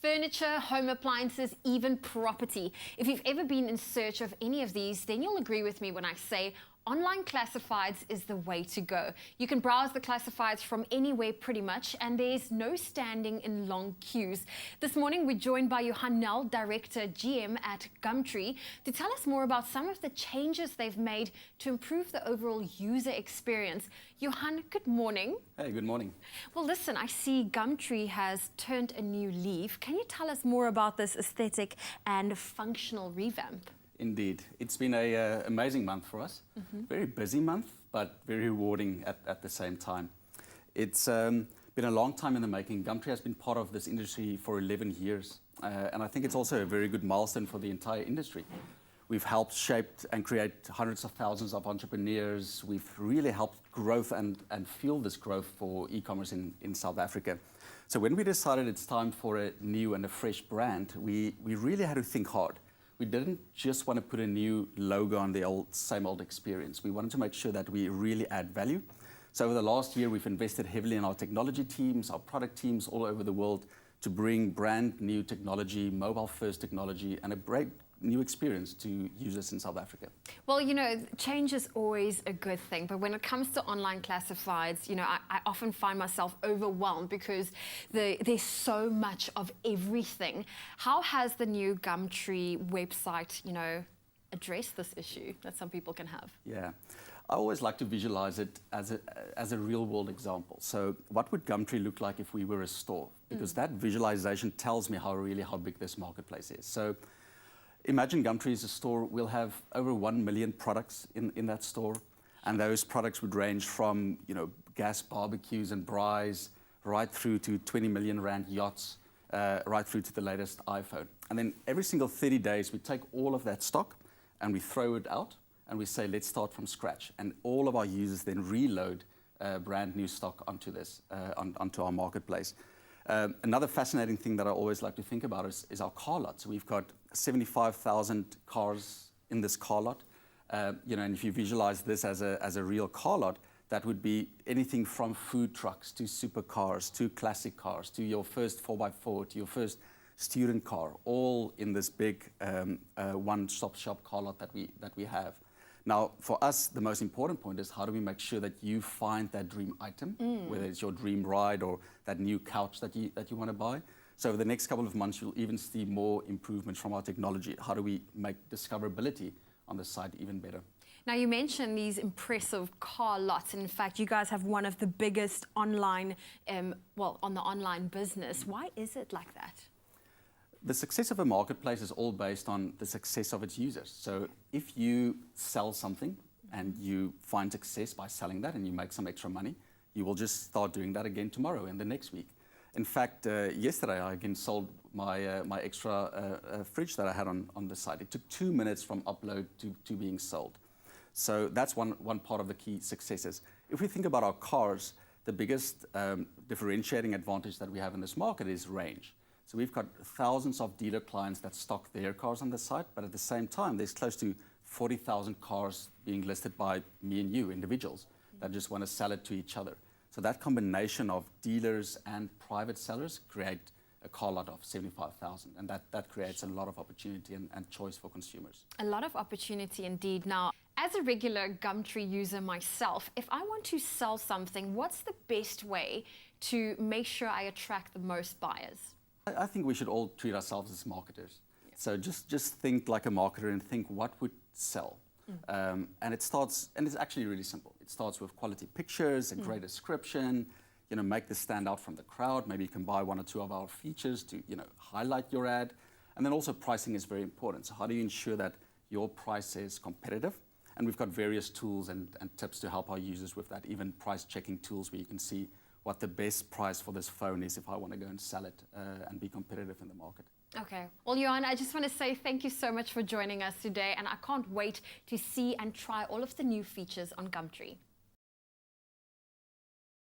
furniture, home appliances, even property. If you've ever been in search of any of these, then you'll agree with me when I say online classifieds is the way to go. You can browse the classifieds from anywhere pretty much, and there's no standing in long queues. This morning we're joined by Johan Nel, Director GM at Gumtree, to tell us more about some of the changes they've made to improve the overall user experience. Johan, good morning. Hey, good morning. Well, listen, I see Gumtree has turned a new leaf. Can you tell us more about this aesthetic and functional revamp? Indeed. It's been an amazing month for us. Very busy month, but very rewarding at the same time. It's been a long time in the making. Gumtree has been part of this industry for 11 years. And I think it's also a very good milestone for the entire industry. We've helped shape and create hundreds of thousands of entrepreneurs. We've really helped growth and fuel this growth for e-commerce in South Africa. So when we decided it's time for a new and a fresh brand, we really had to think hard. We didn't just want to put a new logo on the same old experience. We wanted to make sure that we really add value. So over the last year, we've invested heavily in our technology teams, our product teams all over the world to bring brand new technology, mobile-first technology, and a great new experience to users in South Africa. Well, you know, change is always a good thing, but when it comes to online classifieds, you know, I often find myself overwhelmed because there's so much of everything. How has the new Gumtree website, you know, addressed this issue that some people can have? Yeah, I always like to visualize it as a real-world example. So what would Gumtree look like if we were a store? Because that visualization tells me how big this marketplace is. So imagine Gumtree is a store. We'll have over 1 million products in that store, and those products would range from, you know, gas barbecues and braais, right through to 20 million rand yachts, right through to the latest iPhone. And then every single 30 days, we take all of that stock and we throw it out, and we say, let's start from scratch. And all of our users then reload brand new stock onto this, onto our marketplace. Another fascinating thing that I always like to think about is our car lot. So we've got 75,000 cars in this car lot. You know, and if you visualize this as a real car lot, that would be anything from food trucks to supercars to classic cars to your first 4x4 to your first student car, all in this big one-stop shop car lot that we have. Now, for us, the most important point is how do we make sure that you find that dream item, whether it's your dream ride or that new couch that you want to buy. So over the next couple of months, you'll even see more improvements from our technology. How do we make discoverability on the site even better? Now, you mentioned these impressive car lots. In fact, you guys have one of the biggest online, on the online business. Why is it like that? The success of a marketplace is all based on the success of its users. So if you sell something and you find success by selling that and you make some extra money, you will just start doing that again tomorrow and the next week. In fact, yesterday I again sold my extra fridge that I had on the site. It took 2 minutes from upload to being sold. So that's one part of the key successes. If we think about our cars, the biggest differentiating advantage that we have in this market is range. So we've got thousands of dealer clients that stock their cars on the site, but at the same time, there's close to 40,000 cars being listed by me and you, individuals, that just want to sell it to each other. So that combination of dealers and private sellers create a car lot of 75,000, and that creates a lot of opportunity and choice for consumers. A lot of opportunity indeed. Now, as a regular Gumtree user myself, if I want to sell something, what's the best way to make sure I attract the most buyers? I think we should all treat ourselves as marketers. Yeah. So just think like a marketer and think what would sell. And it's actually really simple. It starts with quality pictures, a great description, you know, make this stand out from the crowd. Maybe you can buy 1 or 2 of our features to, you know, highlight your ad. And then also pricing is very important. So how do you ensure that your price is competitive? And we've got various tools and tips to help our users with that, even price checking tools where you can see what the best price for this phone is if I want to go and sell it and be competitive in the market. Okay. Well, Johan, I just want to say thank you so much for joining us today, and I can't wait to see and try all of the new features on Gumtree.